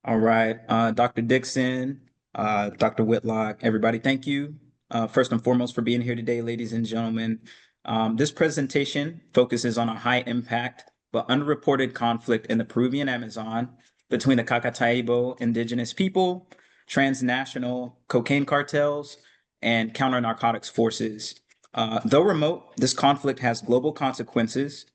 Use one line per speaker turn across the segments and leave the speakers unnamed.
All right, Dr. Dixon, Dr. Whitlock, everybody, thank you first and foremost for being here today, ladies and gentlemen. This presentation focuses on a high impact but underreported conflict in the Peruvian Amazon between the Kakataibo indigenous people, transnational cocaine cartels, and counter narcotics forces. Though remote, this conflict has global consequences.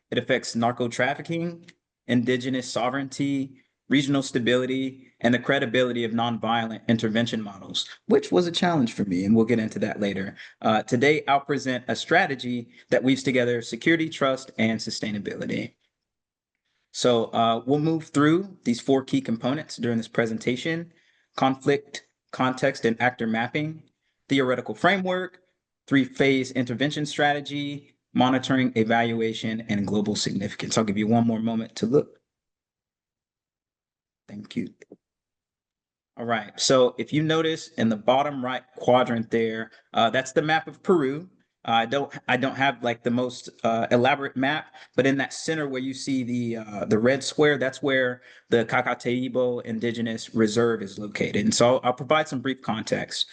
It affects narco trafficking, indigenous sovereignty, regional stability, and the credibility of nonviolent intervention models, which was a challenge for me, and we'll get into that later. Today, I'll present a strategy that weaves together security, trust, and sustainability. So we'll move through these four key components during this presentation: conflict, context, and actor mapping, theoretical framework, three-phase intervention strategy, monitoring, evaluation, and global significance. I'll give you one more moment to look. Thank you. All right, so if you notice in the bottom right quadrant there, that's the map of Peru. I don't have like the most elaborate map, but in that center where you see the red square, that's where the Kakataibo Indigenous Reserve is located. And so I'll provide some brief context.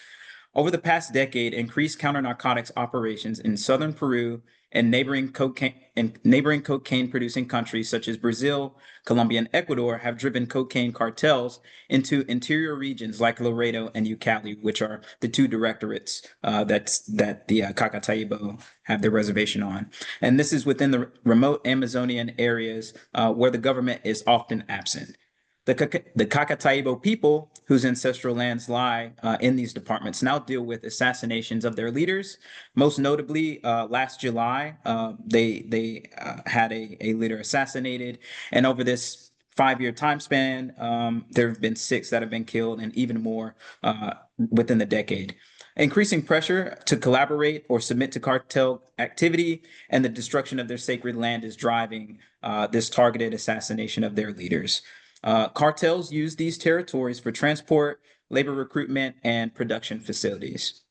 Over the past decade, increased counter-narcotics operations in southern Peru and neighboring cocaine-producing countries such as Brazil, Colombia, and Ecuador have driven cocaine cartels into interior regions like Laredo and Ucali, which are the two directorates that the Kakataibo have their reservation on. And this is within the remote Amazonian areas where the government is often absent. The Kakataibo people, whose ancestral lands lie in these departments, now deal with assassinations of their leaders. Most notably, last July, they had a leader assassinated, and over this 5-year time span, there have been 6 that have been killed, and even more within the decade. Increasing pressure to collaborate or submit to cartel activity and the destruction of their sacred land is driving this targeted assassination of their leaders. Cartels use these territories for transport, labor recruitment, and production facilities.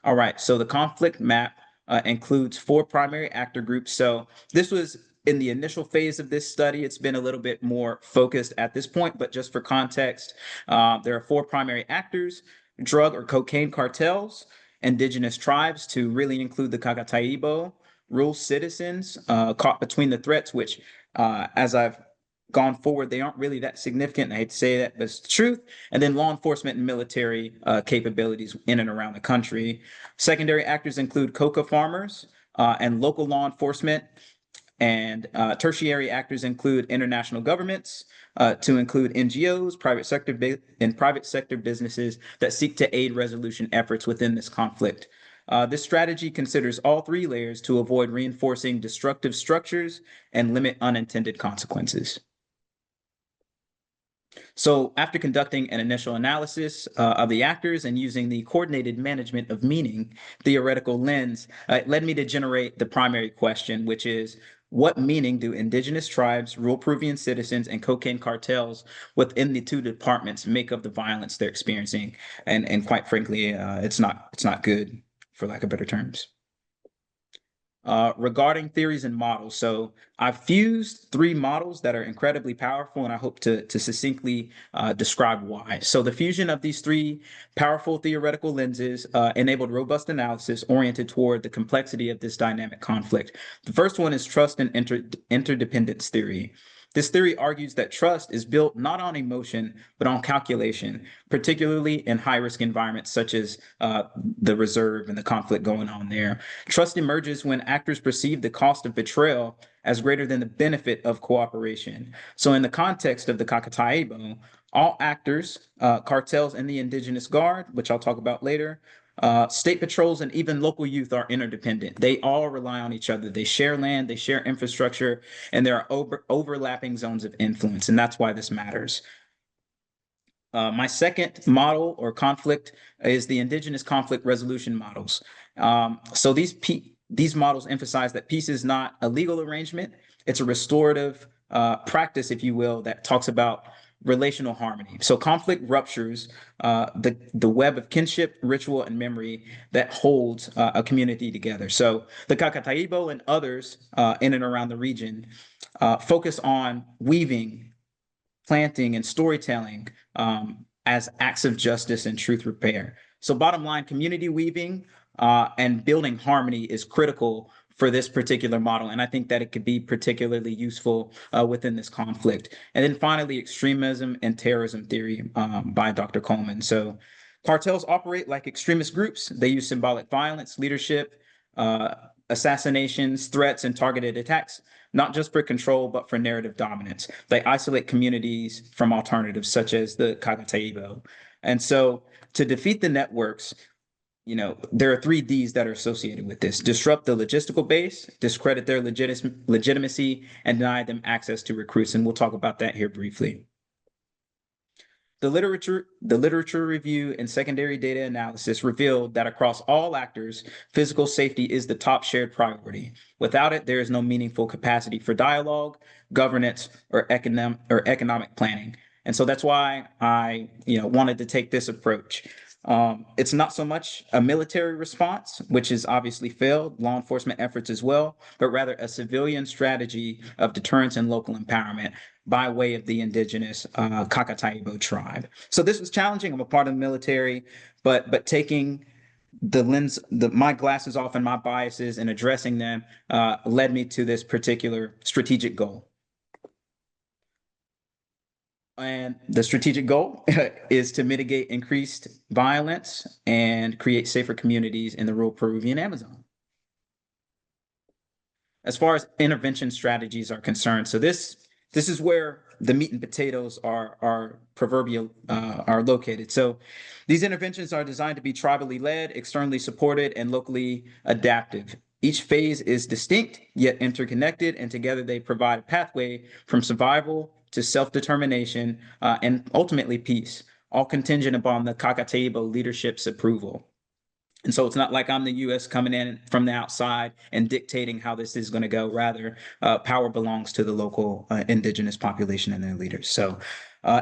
All right, so the conflict map includes 4 primary actor groups. So this was in the initial phase of this study. It's been a little bit more focused at this point, but just for context, there are 4 primary actors: drug or cocaine cartels, indigenous tribes, to really include the Kakataibo, rural citizens caught between the threats, which, as I've gone forward, they aren't really that significant. I hate to say that, but it's the truth. And then law enforcement and military capabilities in and around the country. Secondary actors include coca farmers and local law enforcement. And tertiary actors include international governments, to include NGOs, private sector businesses that seek to aid resolution efforts within this conflict. This strategy considers all 3 layers to avoid reinforcing destructive structures and limit unintended consequences. So after conducting an initial analysis of the actors and using the coordinated management of meaning theoretical lens, it led me to generate the primary question, which is: what meaning do indigenous tribes, rural Peruvian citizens, and cocaine cartels within the 2 departments make of the violence they're experiencing? And quite frankly, it's not good, for lack of better terms. Regarding theories and models, so I've fused 3 models that are incredibly powerful, and I hope to succinctly describe why. So the fusion of these 3 powerful theoretical lenses enabled robust analysis oriented toward the complexity of this dynamic conflict. The first one is trust and interdependence theory. This theory argues that trust is built not on emotion, but on calculation, particularly in high-risk environments such as the reserve and the conflict going on there. Trust emerges when actors perceive the cost of betrayal as greater than the benefit of cooperation. So in the context of the Kakataibo, all actors, cartels, and the indigenous guard, which I'll talk about later, state patrols, and even local youth are interdependent. They all rely on each other. They share land, they share infrastructure, and there are overlapping zones of influence, and that's why this matters. My second model or conflict is the indigenous conflict resolution models. So these models emphasize that peace is not a legal arrangement. It's a restorative practice, if you will, that talks about relational harmony. So conflict ruptures the web of kinship, ritual, and memory that holds a community together. So the Kakataibo and others in and around the region focus on weaving planting, and storytelling as acts of justice and truth repair. So, bottom line, community weaving and building harmony is critical for this particular model. And I think that it could be particularly useful within this conflict. And then finally, extremism and terrorism theory by Dr. Coleman. So, cartels operate like extremist groups. They use symbolic violence, leadership, uh, assassinations, threats, and targeted attacks, not just for control, but for narrative dominance. They isolate communities from alternatives, such as the Kakataibo. And so, to defeat the networks, there are 3 Ds that are associated with this: disrupt the logistical base, discredit their legitimacy, and deny them access to recruits. And we'll talk about that here briefly. The literature review and secondary data analysis revealed that across all actors, physical safety is the top shared priority. Without it, there is no meaningful capacity for dialogue, governance, or economic planning. And so that's why I, wanted to take this approach. It's not so much a military response, which has obviously failed, law enforcement efforts as well, but rather a civilian strategy of deterrence and local empowerment by way of the indigenous Kakataibo tribe. So this was challenging. I'm a part of the military, but taking my glasses off and my biases and addressing them led me to this particular strategic goal. And the strategic goal is to mitigate increased violence and create safer communities in the rural Peruvian Amazon. As far as intervention strategies are concerned, so this is where the meat and potatoes are proverbial are located. So these interventions are designed to be tribally led, externally supported, and locally adaptive. Each phase is distinct yet interconnected, and together they provide a pathway from survival to self-determination and ultimately peace, all contingent upon the Kakataibo leadership's approval. And so it's not like I'm the U.S. coming in from the outside and dictating how this is going to go. Rather, power belongs to the local indigenous population and their leaders. So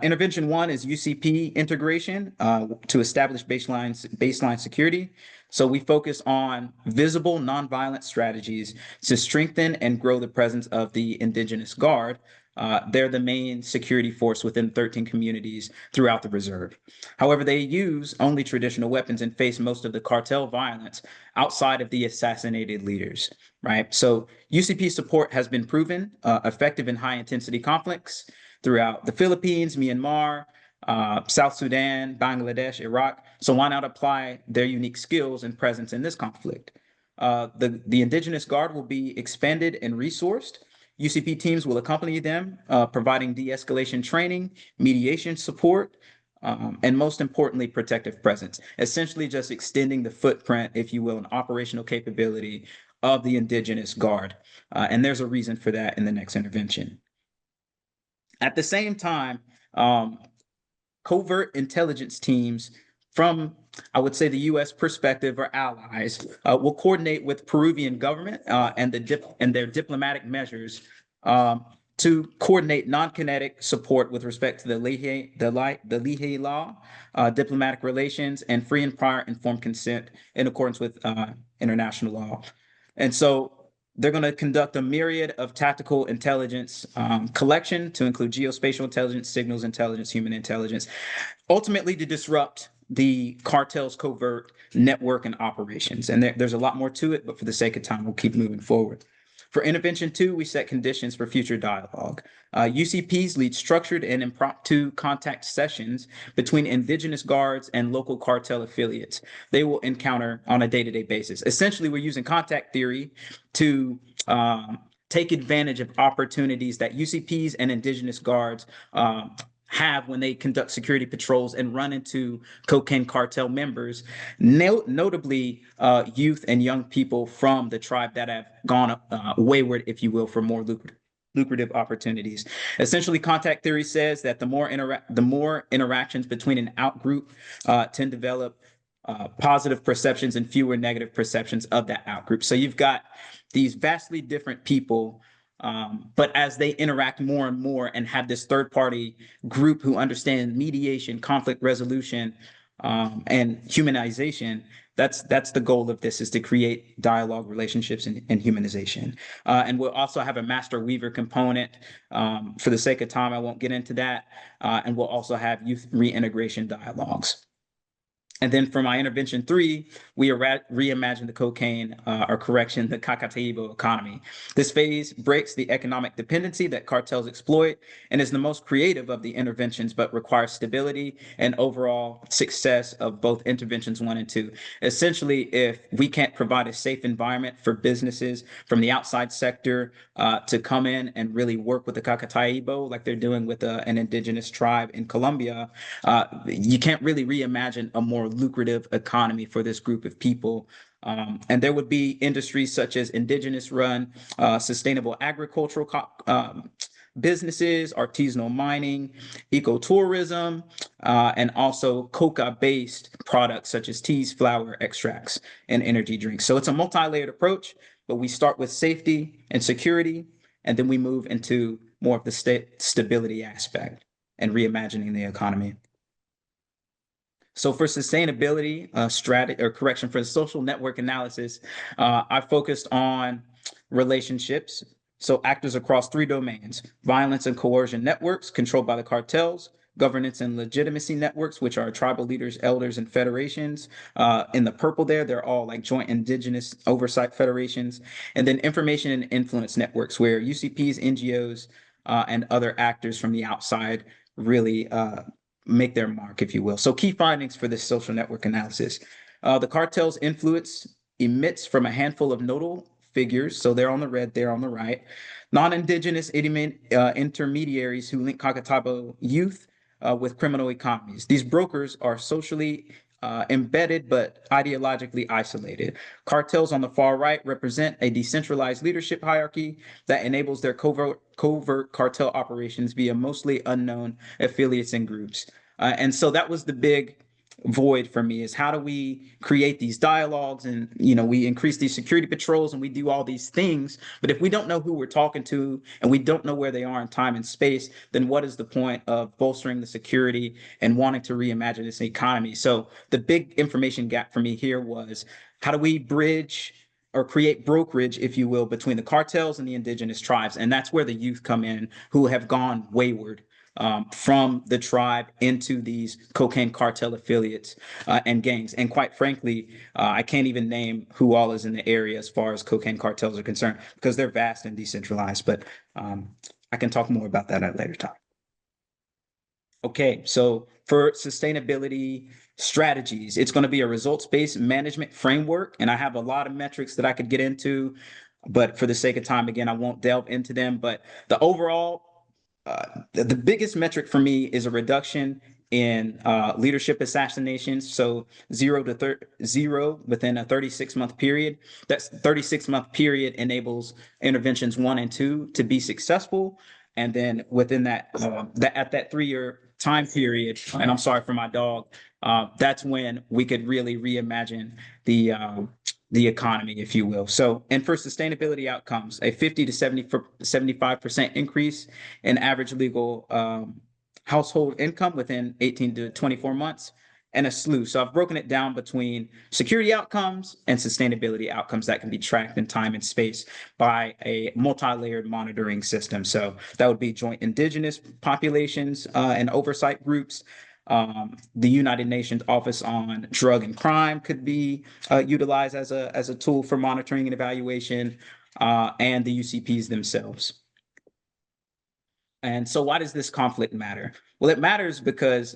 intervention 1 is UCP integration to establish baseline security. So we focus on visible nonviolent strategies to strengthen and grow the presence of the indigenous guard. They're the main security force within 13 communities throughout the reserve. However, they use only traditional weapons and face most of the cartel violence outside of the assassinated leaders, right? So UCP support has been proven effective in high intensity conflicts throughout the Philippines, Myanmar, South Sudan, Bangladesh, Iraq. So why not apply their unique skills and presence in this conflict? The indigenous guard will be expanded and resourced. UCP teams will accompany them, providing de-escalation training, mediation support, and most importantly, protective presence. Essentially just extending the footprint, if you will, and operational capability of the indigenous guard. And there's a reason for that in the next intervention. At the same time, covert intelligence teams from, I would say, the U.S. perspective or allies will coordinate with Peruvian government and their diplomatic measures to coordinate non-kinetic support with respect to the Lihe Law, diplomatic relations, and free and prior informed consent in accordance with international law. And so they're going to conduct a myriad of tactical intelligence collection to include geospatial intelligence, signals intelligence, human intelligence, ultimately to disrupt the cartel's covert network and operations. And there's a lot more to it, but for the sake of time, we'll keep moving forward. For intervention 2, we set conditions for future dialogue. UCPs lead structured and impromptu contact sessions between indigenous guards and local cartel affiliates they will encounter on a day-to-day basis. Essentially, we're using contact theory to take advantage of opportunities that UCPs and indigenous guards have when they conduct security patrols and run into cocaine cartel members, notably youth and young people from the tribe that have gone wayward, if you will, for more lucrative opportunities. Essentially, contact theory says that the more interactions between an outgroup tend to develop positive perceptions and fewer negative perceptions of that outgroup. So you've got these vastly different people, but as they interact more and more and have this third party group who understand mediation, conflict resolution, and humanization, That's the goal of this, is to create dialogue, relationships, and humanization. And we'll also have a master weaver component. For the sake of time, I won't get into that. And we'll also have youth reintegration dialogues. And then for my intervention three, we reimagine the cocaine, or correction, the Kakataibo economy. This phase breaks the economic dependency that cartels exploit and is the most creative of the interventions, but requires stability and overall success of both interventions one and two. Essentially, if we can't provide a safe environment for businesses from the outside sector to come in and really work with the Kakataibo, like they're doing with an indigenous tribe in Colombia, you can't really reimagine a more lucrative economy for this group of people. And there would be industries such as indigenous run, sustainable agricultural businesses, artisanal mining, ecotourism, and also coca-based products such as teas, flower extracts, and energy drinks. So it's a multi-layered approach, but we start with safety and security, and then we move into more of the stability aspect and reimagining the economy. So for sustainability strategy, or correction, for the social network analysis, I focused on relationships. So actors across three domains: violence and coercion networks controlled by the cartels, governance and legitimacy networks, which are tribal leaders, elders, and federations. In the purple there, they're all like joint indigenous oversight federations. And then information and influence networks, where UCPs, NGOs, and other actors from the outside really make their mark, if you will. So key findings for this social network analysis. The cartel's influence emits from a handful of nodal figures. So they're on the red, they're on the right. Non-indigenous intermediaries who link Kakataibo youth with criminal economies. These brokers are socially embedded but ideologically isolated. Cartels on the far right represent a decentralized leadership hierarchy that enables their covert cartel operations via mostly unknown affiliates and groups. And so that was the big void for me, is how do we create these dialogues, and we increase these security patrols and we do all these things, but if we don't know who we're talking to and we don't know where they are in time and space, then what is the point of bolstering the security and wanting to reimagine this economy? So the big information gap for me here was, how do we bridge or create brokerage, if you will, between the cartels and the indigenous tribes? And that's where the youth come in, who have gone wayward from the tribe into these cocaine cartel affiliates and gangs. And quite frankly, I can't even name who all is in the area as far as cocaine cartels are concerned, because they're vast and decentralized. But I can talk more about that at a later time. Okay, so for sustainability strategies, it's going to be a results-based management framework. And I have a lot of metrics that I could get into, but for the sake of time, again, I won't delve into them. But the overall, the biggest metric for me is a reduction in leadership assassinations. So zero within a 36-month period. That 36-month period enables interventions one and two to be successful. And then within that, at that 3-year time period, and I'm sorry for my dog, that's when we could really reimagine the economy, if you will. So, and for sustainability outcomes, a 50 to 75% increase in average legal household income within 18 to 24 months, and a slew. So I've broken it down between security outcomes and sustainability outcomes that can be tracked in time and space by a multi-layered monitoring system. So that would be joint indigenous populations and oversight groups. The United Nations Office on Drug and Crime could be utilized as a tool for monitoring and evaluation, and the UCPs themselves. And so why does this conflict matter? Well, it matters because,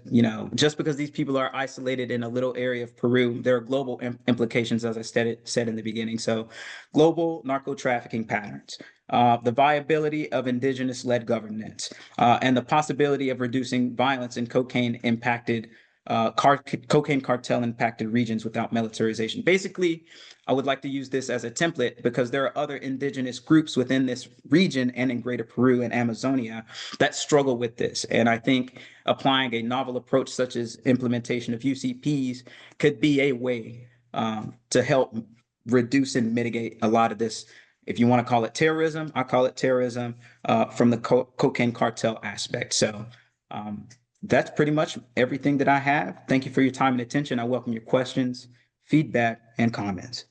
just because these people are isolated in a little area of Peru, there are global implications, as I said in the beginning. So global narco trafficking patterns, the viability of indigenous-led governance, and the possibility of reducing violence in cocaine-impacted cocaine cartel impacted regions without militarization. Basically, I would like to use this as a template because there are other indigenous groups within this region and in Greater Peru and Amazonia that struggle with this. And I think applying a novel approach such as implementation of UCPs could be a way to help reduce and mitigate a lot of this. If you want to call it terrorism, I call it terrorism from the cocaine cartel aspect. So that's pretty much everything that I have. Thank you for your time and attention. I welcome your questions, feedback, and comments.